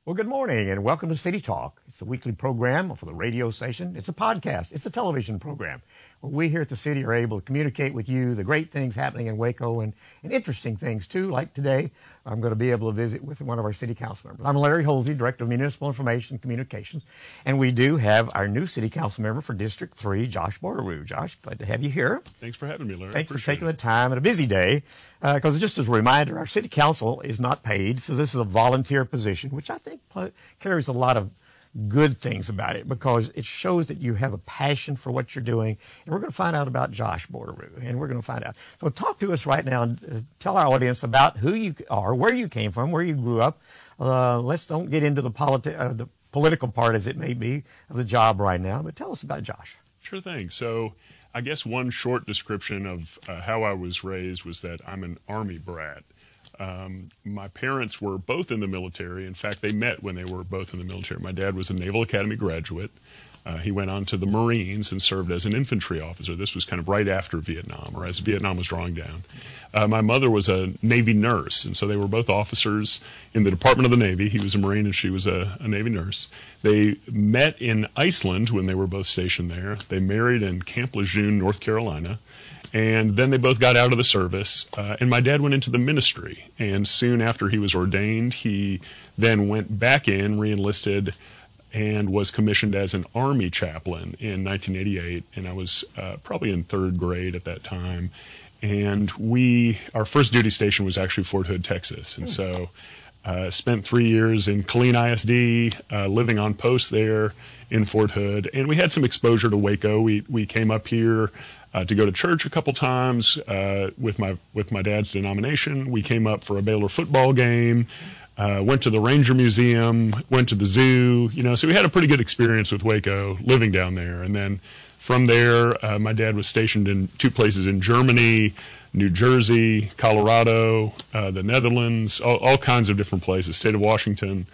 Well, good morning and welcome to City Talk. It's a weekly program for the radio station. It's a podcast. It's a television program where we here at the city are able to communicate with you the great things happening in Waco and interesting things too. Like today, I'm going to be able to visit with one of our city council members. I'm Larry Holsey, Director of Municipal Information and Communications, and we do have our new city council member for District 3, Josh Borderud. Josh, glad to have you here. Thanks for having me, Larry. Thanks for taking the time at a busy day. Because just as a reminder, our city council is not paid, so this is a volunteer position, which I think carries a lot of good things about it because it shows that you have a passion for what you're doing. And we're going to find out about Josh Borderud, and we're going to find out. So talk to us right now and tell our audience about who you are, where you came from, where you grew up. Let's don't get into the political part as it may be of the job right now, but tell us about Josh. Sure thing. So I guess one short description of how I was raised was that I'm an Army brat. My parents were both in the military. In fact, they met when they were both in the military. My dad was a Naval Academy graduate. He went on to the Marines and served as an infantry officer. This was kind of right after Vietnam, or as Vietnam was drawing down. My mother was a Navy nurse, and so they were both officers in the Department of the Navy. He was a Marine and she was a Navy nurse. They met in Iceland when they were both stationed there. They married in Camp Lejeune, North Carolina. And then they both got out of the service, and my dad went into the ministry. And soon after he was ordained, he then went back in, re-enlisted, and was commissioned as an Army chaplain in 1988. And I was probably in third grade at that time. And our first duty station was actually Fort Hood, Texas. And so spent 3 years in Killeen ISD, living on post there in Fort Hood. And we had some exposure to Waco. We came up here to go to church a couple times with my dad's denomination. We came up for a Baylor football game, went to the Ranger Museum, went to the zoo. So we had a pretty good experience with Waco living down there. And then from there, my dad was stationed in 2 places in Germany, New Jersey, Colorado, the Netherlands, all kinds of different places, state of Washington.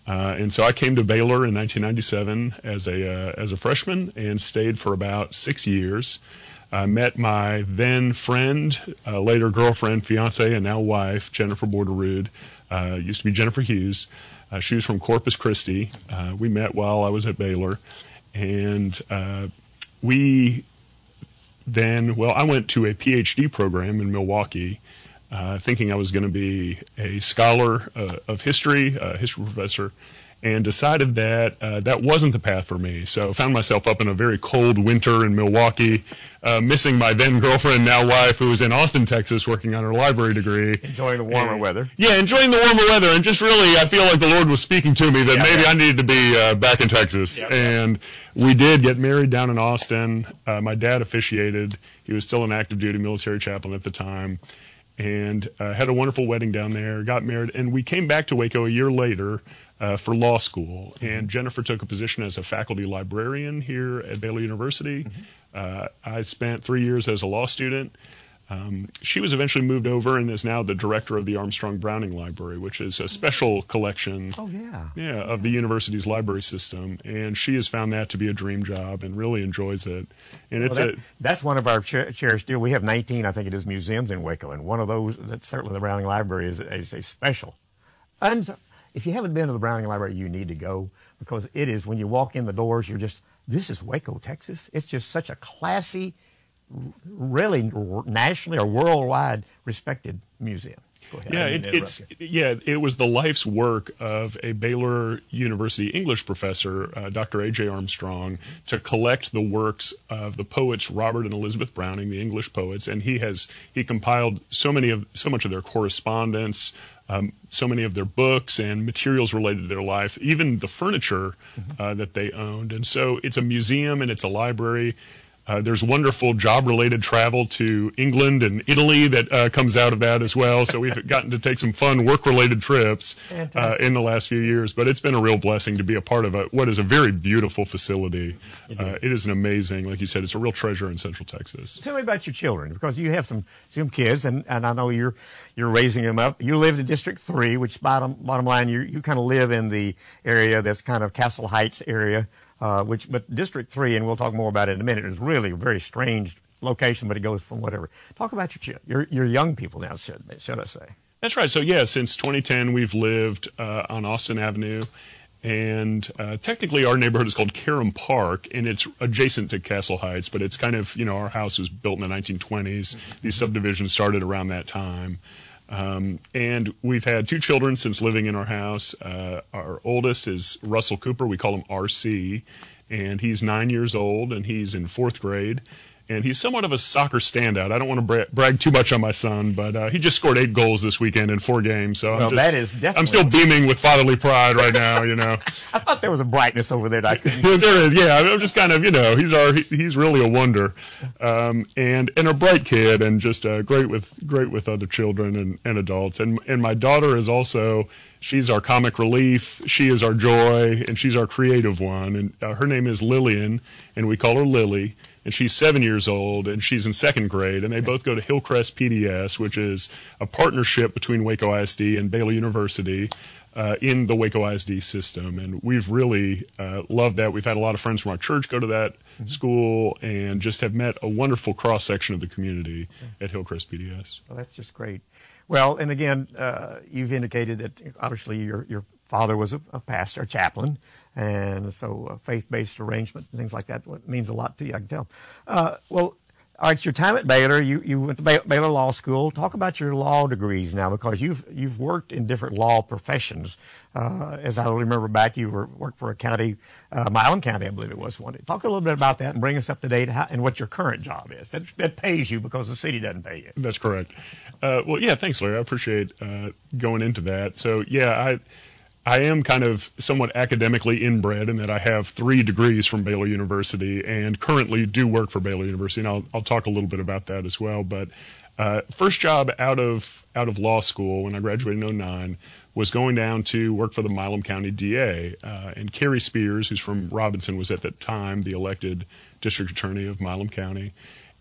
And so I came to Baylor in 1997 as a freshman and stayed for about 6 years. I met my then friend, later girlfriend, fiance, and now wife, Jennifer Borderud. Used to be Jennifer Hughes. She was from Corpus Christi. We met while I was at Baylor. And I went to a PhD program in Milwaukee, thinking I was going to be a scholar of history, a history professor, and decided that that wasn't the path for me. So I found myself up in a very cold winter in Milwaukee, missing my then girlfriend, now wife, who was in Austin, Texas, working on her library degree. Enjoying the warmer weather. Yeah, enjoying the warmer weather. And just really, I feel like the Lord was speaking to me that maybe I needed to be back in Texas. And we did get married down in Austin. My dad officiated. He was still an active duty military chaplain at the time. And had a wonderful wedding down there, got married. And we came back to Waco a year later for law school, and Jennifer took a position as a faculty librarian here at Baylor University. I spent 3 years as a law student. She was eventually moved over and is now the director of the Armstrong Browning Library, which is a special collection of the university's library system. And she has found that to be a dream job and really enjoys it. And that's one of our cherished deals. We have 19, I think it is, museums in Waco, and one of those, that's certainly the Browning Library, is a special. And if you haven't been to the Browning Library, you need to go, because it is, when you walk in the doors, this is Waco, Texas. It's just such a classy, really nationally or worldwide respected museum. Go ahead. It was the life's work of a Baylor University English professor, Dr. A.J. Armstrong, to collect the works of the poets Robert and Elizabeth Browning, the English poets, and he compiled so much of their correspondence, so many of their books and materials related to their life, even the furniture that they owned. And so it's a museum and it's a library. There's wonderful job-related travel to England and Italy that comes out of that as well. So we've gotten to take some fun work-related trips in the last few years. But it's been a real blessing to be a part of what is a very beautiful facility. It is an amazing, like you said, it's a real treasure in Central Texas. Tell me about your children, because you have some kids, and I know you're raising them up. You lived in District 3, which bottom line, you kind of live in the area that's kind of Castle Heights area. But District 3, and we'll talk more about it in a minute, is really a very strange location, but it goes from whatever. Talk about your young people now, should I say. That's right. So, yeah, since 2010, we've lived on Austin Avenue. And technically, our neighborhood is called Karam Park, and it's adjacent to Castle Heights. But it's kind of, our house was built in the 1920s. These subdivisions started around that time. And we've had 2 children since living in our house. Our oldest is Russell Cooper. We call him RC. And he's 9 years old, and he's in 4th grade. And he's somewhat of a soccer standout. I don't want to brag too much on my son, but he just scored 8 goals this weekend in 4 games. So that is definitely. I'm still beaming with fatherly pride right now. I thought there was a brightness over there that I couldn't. There is, yeah. I'm just kind of, he's really a wonder, and a bright kid, and just great with other children and adults. And my daughter is also. She's our comic relief. She is our joy, and she's our creative one. And her name is Lillian, and we call her Lily. And she's 7 years old, and she's in 2nd grade. And they both go to Hillcrest PDS, which is a partnership between Waco ISD and Baylor University in the Waco ISD system. And we've really loved that. We've had a lot of friends from our church go to that school, and just have met a wonderful cross-section of the community at Hillcrest PDS. Well, that's just great. Well, and again, you've indicated that obviously your father was a pastor, a chaplain, and so a faith-based arrangement and things like that means a lot to you, I can tell. Well, all right, your time at Baylor, you went to Baylor Law School. Talk about your law degrees now, because you've worked in different law professions. As I remember back, you worked for a county, Milam County, I believe it was one day. Talk a little bit about that and bring us up to date and what your current job is. That pays you because the city doesn't pay you. That's correct. Well, yeah, thanks, Larry. I appreciate going into that. So, yeah, I am kind of somewhat academically inbred in that I have 3 degrees from Baylor University and currently do work for Baylor University, and I'll talk a little bit about that as well. But first job out of law school when I graduated in 2009 was going down to work for the Milam County DA. And Carrie Spears, who's from Robinson, was at that time the elected district attorney of Milam County.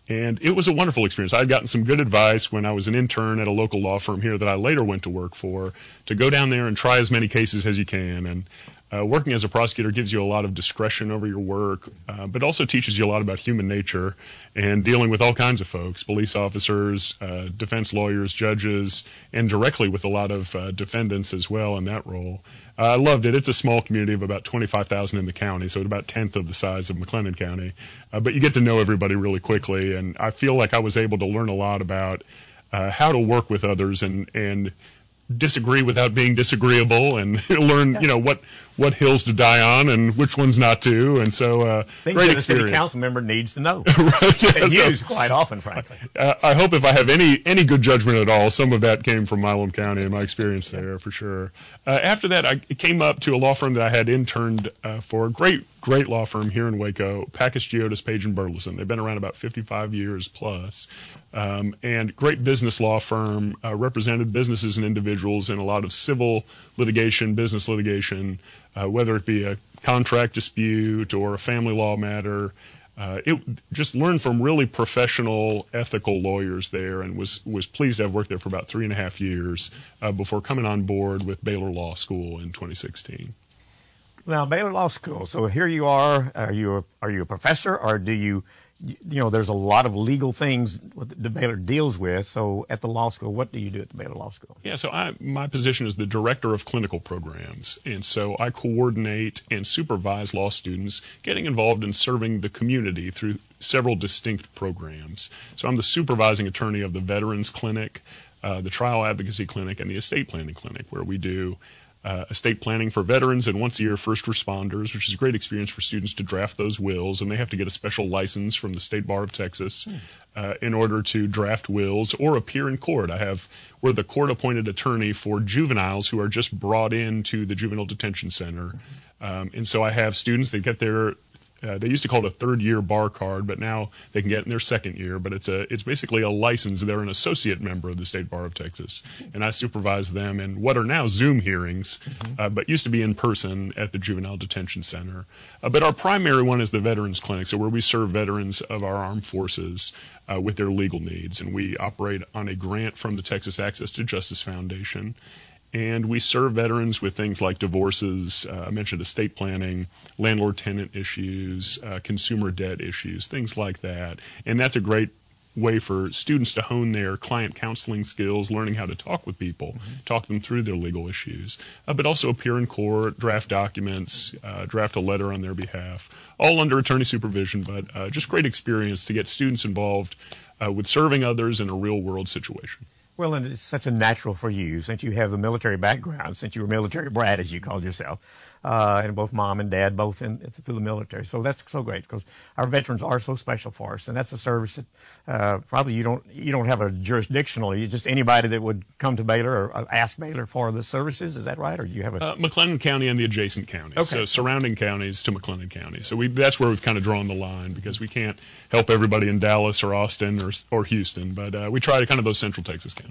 And it was a wonderful experience. I had gotten some good advice when I was an intern at a local law firm here that I later went to work for, to go down there and try as many cases as you can. And working as a prosecutor gives you a lot of discretion over your work, but also teaches you a lot about human nature and dealing with all kinds of folks, police officers, defense lawyers, judges, and directly with a lot of defendants as well in that role. I loved it. It's a small community of about 25,000 in the county, so it's about 1/10 of the size of McLennan County. But you get to know everybody really quickly, and I feel like I was able to learn a lot about how to work with others and disagree without being disagreeable, and learn, what hills to die on and which ones not to. And so, things great that a experience. city council member needs to know. Right, yeah, and use quite often, frankly. I hope if I have any good judgment at all, some of that came from Milam County and my experience there, for sure. After that, I came up to a law firm that I had interned for, a great law firm here in Waco, Packus, Giotis, Page & Burleson. They've been around about 55 years plus. And great business law firm, represented businesses and individuals in a lot of civil litigation, business litigation, whether it be a contract dispute or a family law matter. It just learned from really professional, ethical lawyers there, and was pleased to have worked there for about 3.5 years before coming on board with Baylor Law School in 2016. Now, Baylor Law School. So here you are. Are you a professor, or do you there's a lot of legal things the Baylor deals with. So at the law school, what do you do at the Baylor Law School? Yeah, so my position is the director of clinical programs. And so I coordinate and supervise law students getting involved in serving the community through several distinct programs. So I'm the supervising attorney of the Veterans Clinic, the Trial Advocacy Clinic, and the Estate Planning Clinic, where we do estate planning for veterans and once a year first responders, which is a great experience for students to draft those wills, and they have to get a special license from the State Bar of Texas in order to draft wills or appear in court. We're the court-appointed attorney for juveniles who are just brought into the juvenile detention center, and so I have students that get their they used to call it a third-year bar card, but now they can get it in their second year. But it's basically a license. They're an associate member of the State Bar of Texas, and I supervise them in what are now Zoom hearings, but used to be in person at the Juvenile Detention Center. But our primary one is the Veterans Clinic, so where we serve veterans of our armed forces with their legal needs, and we operate on a grant from the Texas Access to Justice Foundation. And we serve veterans with things like divorces, I mentioned estate planning, landlord-tenant issues, consumer debt issues, things like that. And that's a great way for students to hone their client counseling skills, learning how to talk with people, talk them through their legal issues, but also appear in court, draft documents, draft a letter on their behalf, all under attorney supervision, but just great experience to get students involved with serving others in a real-world situation. Well, and it's such a natural for you since you have the military background, since you were military brat, as you called yourself, and both mom and dad both through the military. So that's so great because our veterans are so special for us, and that's a service that probably you don't have a jurisdictional. You just anybody that would come to Baylor or ask Baylor for the services. Is that right, or do you have a McLennan County and the adjacent counties, okay. So surrounding counties to McLennan County. So that's where we've kind of drawn the line because we can't help everybody in Dallas or Austin or Houston, but we try to kind of those Central Texas counties.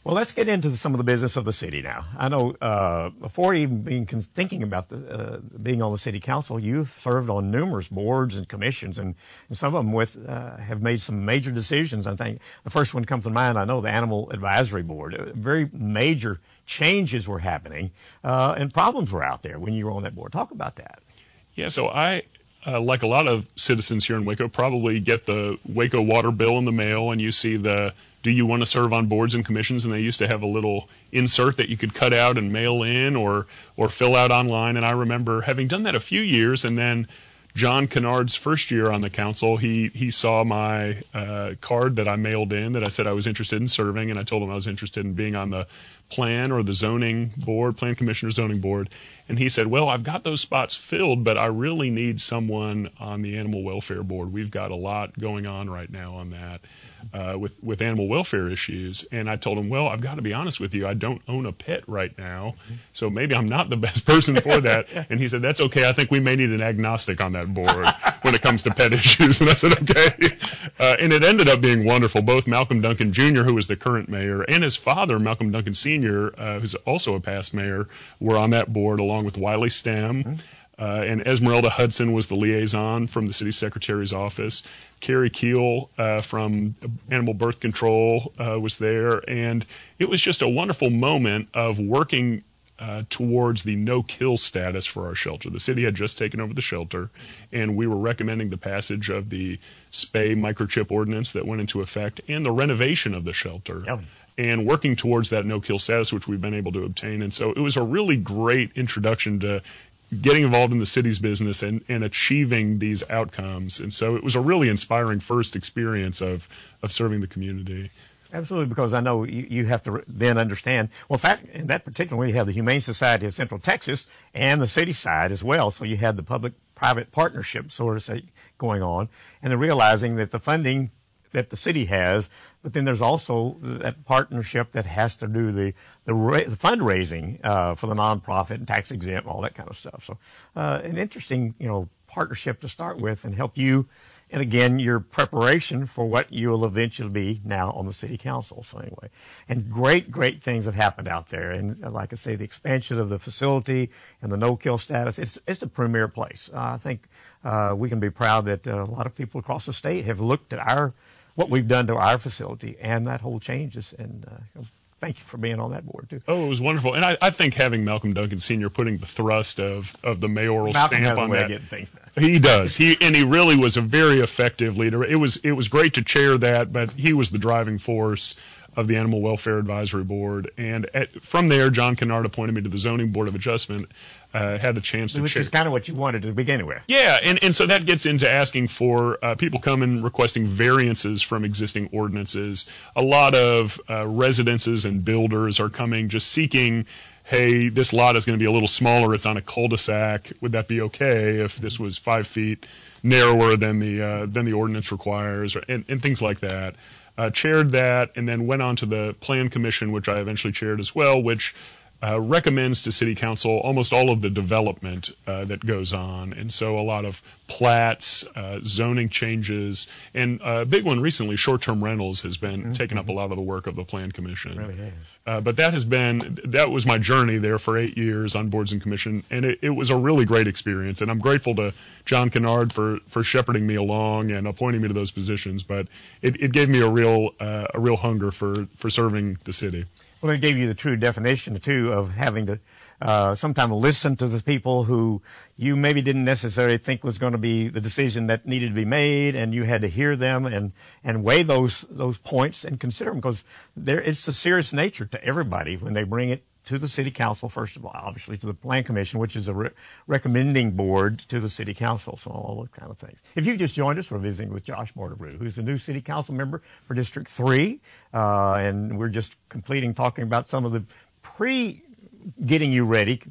Well, let's get into some of the business of the city now. I know before even thinking about being on the city council, you've served on numerous boards and commissions, and some of them have made some major decisions. I think the first one comes to mind, I know, the Animal Advisory Board. Very major changes were happening, and problems were out there when you were on that board. Talk about that. Yeah, so I, like a lot of citizens here in Waco, probably get the Waco water bill in the mail, and you see do you want to serve on boards and commissions? And they used to have a little insert that you could cut out and mail in or fill out online. And I remember having done that a few years, and then John Kennard's first year on the council, he saw my card that I mailed in that I said I was interested in serving, and I told him I was interested in being on the plan or the zoning board, plan commissioner zoning board. And he said, well, I've got those spots filled, but I really need someone on the animal welfare board. We've got a lot going on right now on that. With animal welfare issues. And I told him, well, I've got to be honest with you, I don't own a pet right now, so maybe I'm not the best person for that. And he said, that's okay, I think we may need an agnostic on that board when it comes to pet issues. And I said, okay. And it ended up being wonderful. Both Malcolm Duncan Jr., who was the current mayor, and his father, Malcolm Duncan Sr., who's also a past mayor, were on that board along with Wiley Stem. And Esmeralda Hudson was the liaison from the city secretary's office. Carrie Keel from Animal Birth Control was there. And it was just a wonderful moment of working towards the no-kill status for our shelter. The city had just taken over the shelter, and we were recommending the passage of the spay microchip ordinance that went into effect and the renovation of the shelter. Yep. And working towards that no-kill status, which we've been able to obtain. And so it was a really great introduction to getting involved in the city's business and achieving these outcomes. And so it was a really inspiring first experience of serving the community. Absolutely, because I know you have to then understand, well, in fact, in that particular one, you have the Humane Society of Central Texas and the city side as well. So you had the public-private partnership, so to say, going on, and then realizing that the funding that the city has, but then there's also that partnership that has to do the fundraising for the nonprofit and tax exempt, all that kind of stuff. So an interesting, partnership to start with and help you, and again, your preparation for what you will eventually be now on the city council. So anyway, and great things have happened out there. And like I say, the expansion of the facility and the no-kill status, it's a premier place. I think we can be proud that a lot of people across the state have looked at what we've done to our facility and that whole changes. And thank you for being on that board too. Oh, it was wonderful. And I think having Malcolm Duncan Sr. putting the thrust of the mayoral Malcolm stamp has on a way that. of getting things done. He does. He really was a very effective leader. It was great to chair that, but he was the driving force of the Animal Welfare Advisory Board. And from there, John Kennard appointed me to the Zoning Board of Adjustment. Had a chance to Which chair. is kind of what you wanted to begin with. Yeah, and so that gets into asking for people come in requesting variances from existing ordinances. A lot of residences and builders are coming just seeking, hey, this lot is going to be a little smaller. It's on a cul-de-sac. Would that be okay if this was 5 feet narrower than the ordinance requires, and things like that. Chaired that, and then went on to the Plan Commission, which I eventually chaired as well, which recommends to City Council almost all of the development that goes on. And so a lot of plats, zoning changes, and a big one recently, short-term rentals, has been taking up a lot of the work of the Plan Commission. It really has. But that was my journey there for 8 years on boards and commission, and it was a really great experience. And I'm grateful to John Kennard for shepherding me along and appointing me to those positions. But it gave me a real hunger for serving the city. Well, it gave you the true definition, too, of having to sometimes listen to the people who you maybe didn't necessarily think was going to be the decision that needed to be made, and you had to hear them and weigh those points and consider them, because it's a serious nature to everybody when they bring it to the city council, first of all, obviously to the plan commission, which is a recommending board to the city council, so all those kind of things. If you just joined us, we're visiting with Josh Borderud, who's the new city council member for District 3, and we're just talking about some of the getting you ready,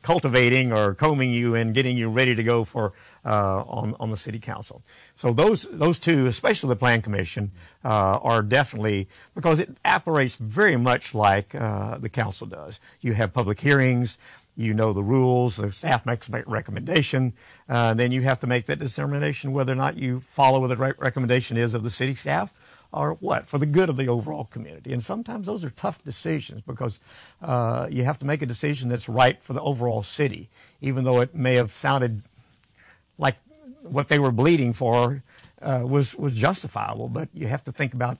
cultivating or combing you and getting you ready to go for on the city council. So those two, especially the plan commission, are definitely, because it operates very much like the council does. You have public hearings, you know the rules, the staff makes a recommendation, then you have to make that determination whether or not you follow what the right recommendation is of the city staff, or what, for the good of the overall community. And sometimes those are tough decisions, because you have to make a decision that's right for the overall city, even though it may have sounded like what they were bleeding for was justifiable. But you have to think about,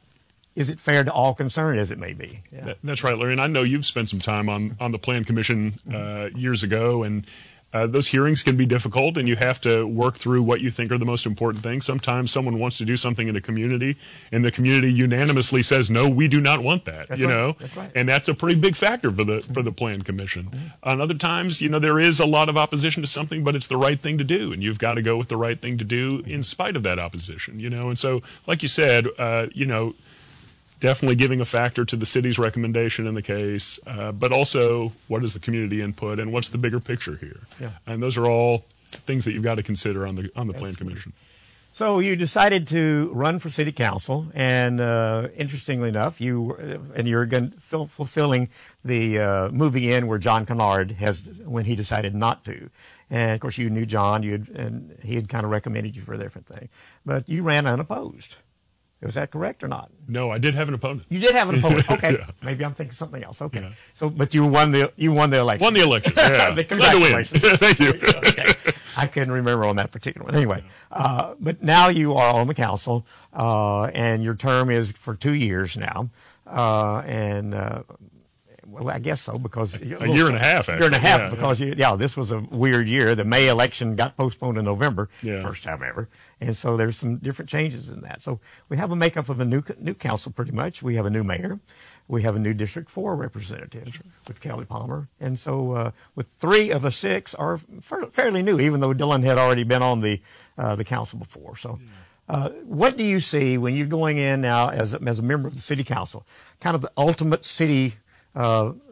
is it fair to all concerned, as it may be? Yeah. That's right, Larry. And I know you've spent some time on the Plan Commission years ago, and those hearings can be difficult, and you have to work through what you think are the most important things. Sometimes someone wants to do something in the community, and the community unanimously says, no, we do not want that, that's you right. know? That's right. And that's a pretty big factor for the Plan Commission. On other times, there is a lot of opposition to something, but it's the right thing to do, and you've got to go with the right thing to do in spite of that opposition, And so, like you said, definitely giving a factor to the city's recommendation in the case, but also what is the community input and what's the bigger picture here. Yeah. And those are all things that you've got to consider on the Plan Commission. So you decided to run for city council, and interestingly enough, you're fulfilling the moving in where John Kennard has when he decided not to. And of course, you knew John, and he had kind of recommended you for a different thing, but you ran unopposed. Was that correct or not? No, I did have an opponent. You did have an opponent. Okay, Yeah. Maybe I'm thinking something else. Okay, Yeah. So but you won the election. Won the election. Yeah. Congratulations. Thank you. Okay. I couldn't remember on that particular one. Anyway, but now you are on the council, and your term is for 2 years now, well, I guess so, because a year and a half. Actually. Year and a half, Yeah, because this was a weird year. The May election got postponed in November, first time ever, and so there's some different changes in that. So we have a makeup of a new council, pretty much. We have a new mayor, we have a new District 4 representative with Kelly Palmer, and so with 3 of the 6 are fairly new, even though Dylan had already been on the council before. So. What do you see when you're going in now as a member of the city council, kind of the ultimate city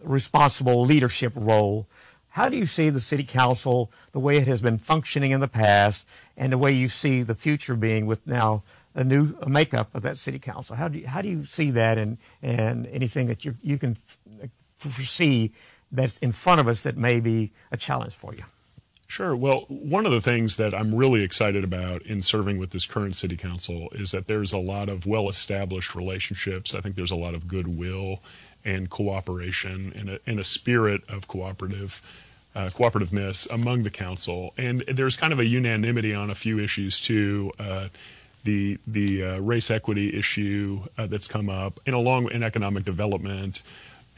responsible leadership role? How do you see the city council, the way it has been functioning in the past, and the way you see the future being with now a makeup of that city council? How do you see that, and anything that you can foresee that's in front of us that may be a challenge for you? Sure. Well, one of the things that I'm really excited about in serving with this current city council is that there's a lot of well-established relationships. I think there's a lot of goodwill and cooperation and a spirit of cooperativeness among the council. And there's kind of a unanimity on a few issues too. The race equity issue that's come up, and along with economic development,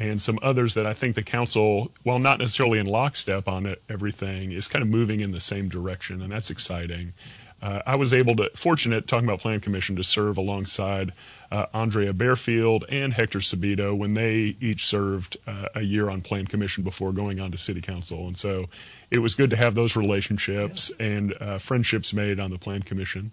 and some others that I think the council, while not necessarily in lockstep on everything, is kind of moving in the same direction, and that's exciting. I was fortunate, talking about Plan Commission, to serve alongside Andrea Bearfield and Hector Sabito when they each served a year on Plan Commission before going on to City Council. And so it was good to have those relationships and friendships made on the Plan Commission.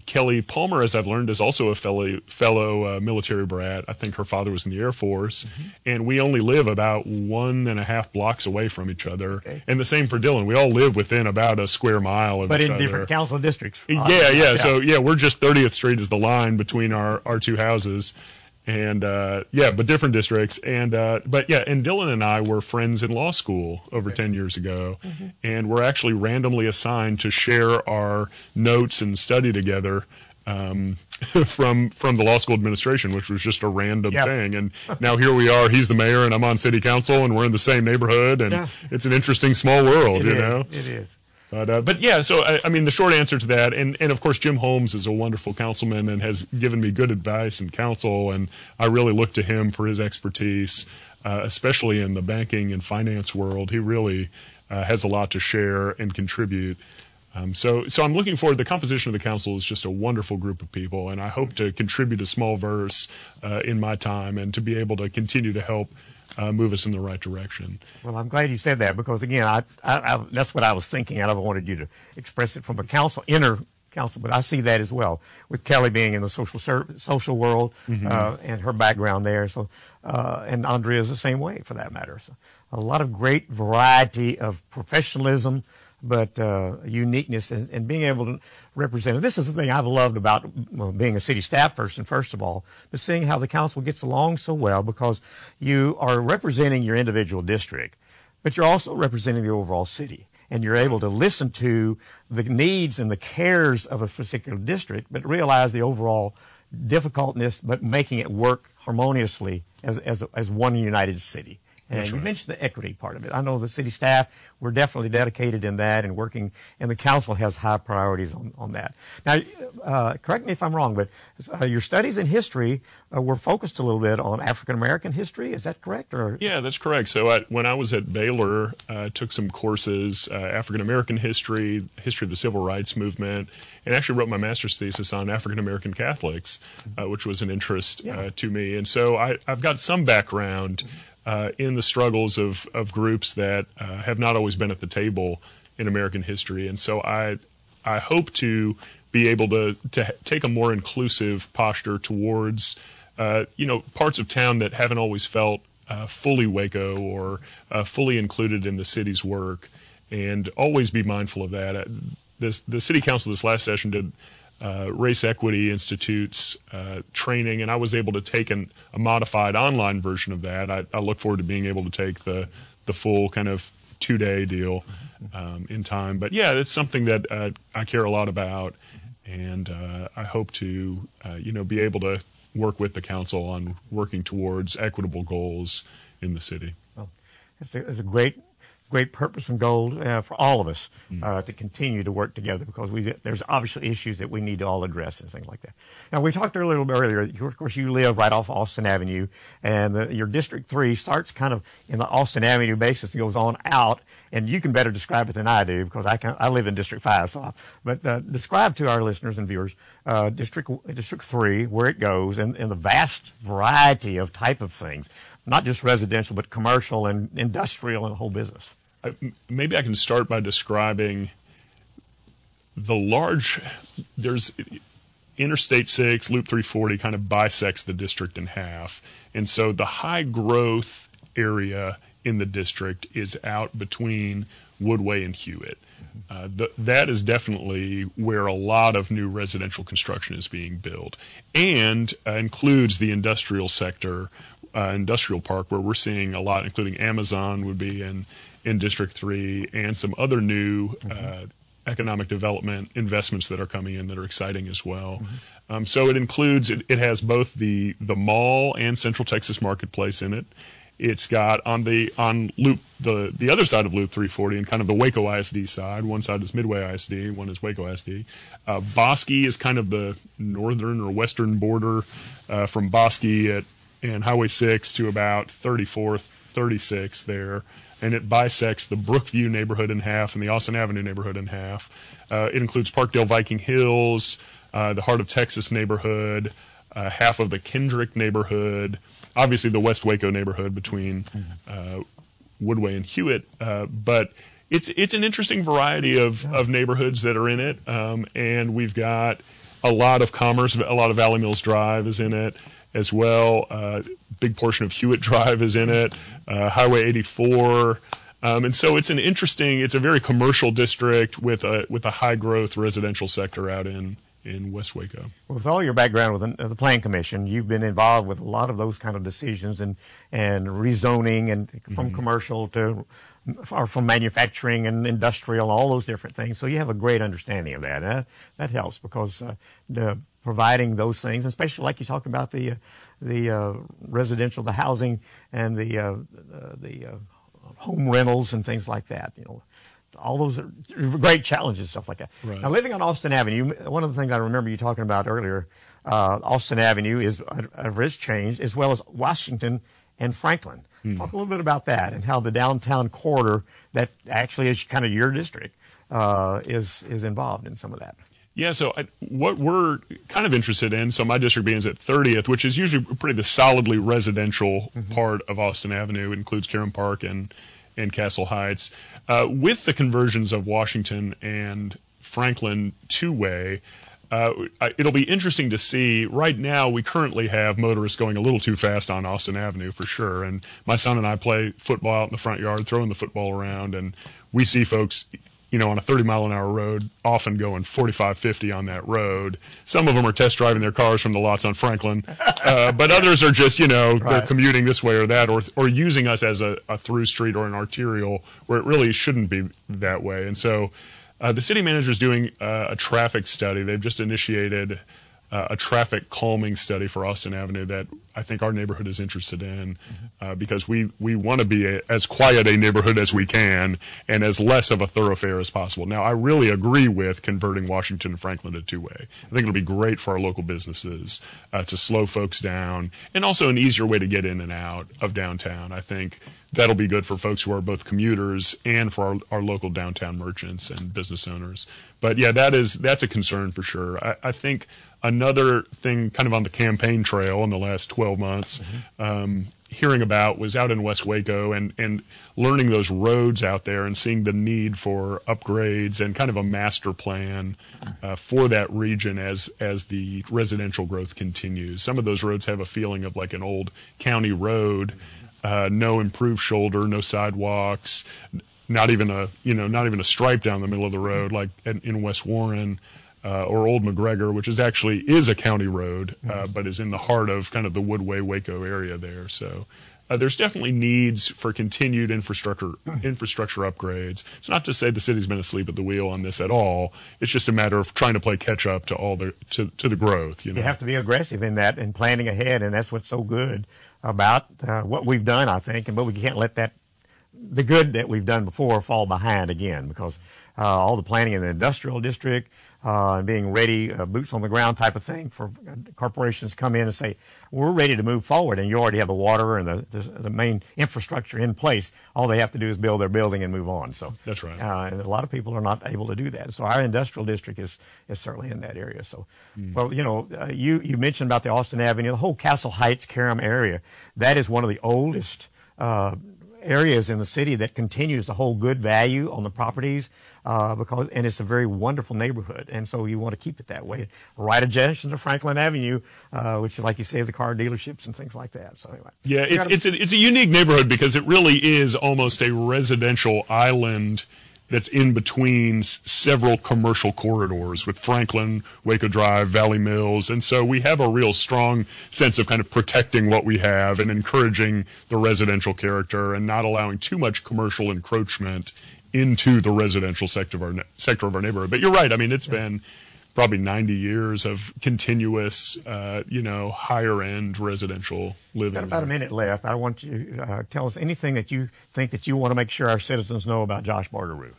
Kelly Palmer, as I've learned, is also a fellow military brat. I think her father was in the Air Force, and we only live about 1.5 blocks away from each other. Okay. And the same for Dylan. We all live within about a square mile of each other. But in different council districts. Yeah. So, we're just 30th Street is the line between our two houses. And, but different districts. And, and Dylan and I were friends in law school over 10 years ago. And we're actually randomly assigned to share our notes and study together, from the law school administration, which was just a random thing. And now here we are, he's the mayor and I'm on city council and we're in the same neighborhood. And it's an interesting small world, you know? It is. But yeah, so I mean, the short answer to that, and of course, Jim Holmes is a wonderful councilman and has given me good advice and counsel, and I really look to him for his expertise, especially in the banking and finance world. He really has a lot to share and contribute. So I'm looking forward. The composition of the council is just a wonderful group of people, and I hope to contribute a small verse in my time and to be able to continue to help move us in the right direction. Well, I'm glad you said that because, again, I that's what I was thinking. I wanted you to express it from a inner council, but I see that as well with Kelly being in the social world and her background there. So, and Andrea is the same way for that matter. So, a lot of great variety of professionalism, but uniqueness and being able to represent it. This is the thing I've loved about being a city staff person, first of all, but seeing how the council gets along so well because you are representing your individual district, but you're also representing the overall city. And you're able to listen to the needs and the cares of a particular district, but realize the overall difficultness, but making it work harmoniously as one united city. And you mentioned the equity part of it. I know the city staff, we're definitely dedicated in that and working, and the council has high priorities on that. Now, correct me if I'm wrong, but your studies in history were focused a little bit on African-American history. Is that correct? Or? Yeah, that's correct. So when I was at Baylor, I took some courses, African-American history, history of the civil rights movement, and actually wrote my master's thesis on African-American Catholics, which was an interest to me. And so I've got some background in the struggles of groups that have not always been at the table in American history. And so I hope to be able to take a more inclusive posture towards, parts of town that haven't always felt fully Waco or fully included in the city's work, and always be mindful of that. The city council this last session did Race Equity Institute's training, and I was able to take a modified online version of that. I look forward to being able to take the full kind of 2-day deal in time. But yeah, it's something that I care a lot about, and I hope to be able to work with the council on working towards equitable goals in the city. Well, it's a great purpose and goal for all of us to continue to work together because there's obviously issues that we need to all address and things like that. Now, we talked a little bit earlier, of course, you live right off Austin Avenue, and your District 3 starts kind of in the Austin Avenue basis and goes on out, and you can better describe it than I do because I live in District 5. But describe to our listeners and viewers District 3, where it goes, and the vast variety of type of things, not just residential, but commercial and industrial and the whole business. Maybe I can start by describing there's Interstate 6, Loop 340 kind of bisects the district in half. And so the high growth area in the district is out between Woodway and Hewitt. That is definitely where a lot of new residential construction is being built, and includes the industrial sector, industrial park, where we're seeing a lot, including Amazon would be in District 3, and some other new economic development investments that are coming in that are exciting as well. So it has both the mall and Central Texas Marketplace in it. It's got on the other side of Loop 340 and kind of the Waco ISD side. One side is Midway ISD, one is Waco ISD. Bosque is kind of the northern or western border from Bosque and Highway 6 to about 34th, 36th there. And it bisects the Brookview neighborhood in half and the Austin Avenue neighborhood in half. It includes Parkdale Viking Hills, the Heart of Texas neighborhood, half of the Kendrick neighborhood, obviously the West Waco neighborhood between Woodway and Hewitt. But it's an interesting variety of neighborhoods that are in it. And we've got a lot of commerce. A lot of Valley Mills Drive is in it as well. Big portion of Hewitt Drive is in it. Highway 84. And so it's a very commercial district with a high growth residential sector out in West Waco. Well, with all your background with the Plan Commission, you've been involved with a lot of those kind of decisions and rezoning and from commercial to or from manufacturing and industrial, all those different things. So you have a great understanding of that. That helps because providing those things, especially like you talked about the residential, the housing, and the home rentals and things like that. all those are great challenges, stuff like that. Right. Now, living on Austin Avenue, one of the things I remember you talking about earlier, Austin Avenue is a rich change, as well as Washington and Franklin. Talk a little bit about that and how the downtown corridor that actually is kind of your district is involved in some of that. Yeah, so what we're kind of interested in, so my district being at 30th, which is usually pretty the solidly residential part of Austin Avenue, it includes Karen Park and Castle Heights. With the conversions of Washington and Franklin two-way, it'll be interesting to see. Right now, we currently have motorists going a little too fast on Austin Avenue for sure. And my son and I play football out in the front yard, throwing the football around, and we see folks, on a 30-mile-an-hour road, often going 45, 50 on that road. Some of them are test driving their cars from the lots on Franklin, but others are just, they're commuting this way or that, or using us as a through street or an arterial where it really shouldn't be that way. And so the city manager is doing a traffic study. They've just initiated a traffic calming study for Austin Avenue that I think our neighborhood is interested in, because we want to be as quiet a neighborhood as we can and as less of a thoroughfare as possible. Now, I really agree with converting Washington and Franklin to two-way. I think it'll be great for our local businesses to slow folks down, and also an easier way to get in and out of downtown. I think that'll be good for folks who are both commuters and for our local downtown merchants and business owners. But yeah, that's a concern for sure. I think another thing kind of on the campaign trail in the last 12 months, hearing about was out in West Waco and learning those roads out there and seeing the need for upgrades and kind of a master plan for that region as the residential growth continues. Some of those roads have a feeling of like an old county road, no improved shoulder, no sidewalks, not even a stripe down the middle of the road like in West Warren. Or Old McGregor, which is a county road, but is in the heart of kind of the Woodway, Waco area there. So there's definitely needs for continued infrastructure upgrades. It's not to say the city's been asleep at the wheel on this at all. It's just a matter of trying to play catch up to all to the growth. You have to be aggressive in that and planning ahead, and that's what's so good about what we've done, I think. But we can't let the good that we've done before fall behind again, because all the planning in the industrial district, and being ready, boots on the ground type of thing for corporations to come in and say, we're ready to move forward, and you already have the water and the main infrastructure in place. All they have to do is build their building and move on. So that's right. And a lot of people are not able to do that. So our industrial district is certainly in that area. So, well, you mentioned about the Austin Avenue, the whole Castle Heights, Karam area. That is one of the oldest areas in the city that continues to hold good value on the properties, and it's a very wonderful neighborhood, and so you want to keep it that way. Right adjacent to Franklin Avenue, which is, like you say, the car dealerships and things like that. So anyway, yeah, it's a unique neighborhood because it really is almost a residential island that's in between several commercial corridors with Franklin, Waco Drive, Valley Mills. And so we have a real strong sense of kind of protecting what we have and encouraging the residential character and not allowing too much commercial encroachment into the residential sector of our neighborhood. But you're right. I mean, it's been probably 90 years of continuous, higher end residential living. Got about a minute left. I want you to tell us anything that you think that you want to make sure our citizens know about Josh Borderud.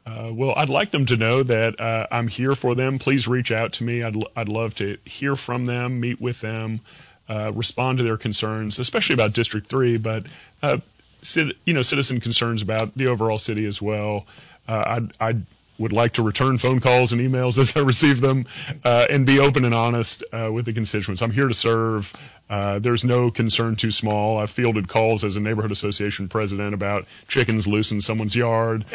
Well, I'd like them to know that I'm here for them. Please reach out to me. I'd love to hear from them, meet with them, respond to their concerns, especially about District 3, but citizen concerns about the overall city as well. I would like to return phone calls and emails as I receive them, and be open and honest with the constituents. I'm here to serve. There's no concern too small. I've fielded calls as a neighborhood association president about chickens loose in someone's yard.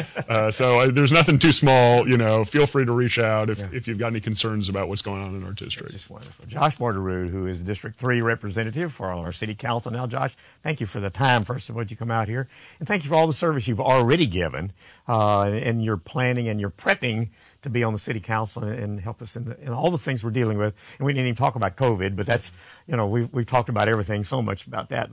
So there's nothing too small. Feel free to reach out if you've got any concerns about what's going on in our district. That's just wonderful. Josh Borderud, who is District 3 representative for our city council. Now, Josh, thank you for the time, first of all, you come out here. And thank you for all the service you've already given in your planning and your prepping to be on the city council and help us in all the things we're dealing with. And we didn't even talk about COVID, but that's, we've talked about everything so much about that.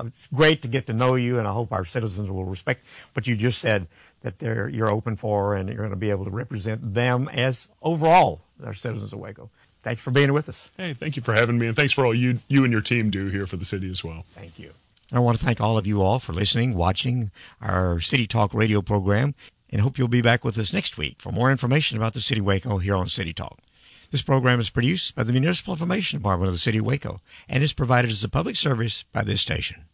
It's great to get to know you, and I hope our citizens will respect what you just said, that you're open for, and you're going to be able to represent them as overall our citizens of Waco. Thanks for being with us. Hey, thank you for having me, and thanks for all you and your team do here for the city as well. Thank you. I want to thank all of you all for listening, watching our City Talk radio program. and hope you'll be back with us next week for more information about the City of Waco here on City Talk. This program is produced by the Municipal Information Department of the City of Waco and is provided as a public service by this station.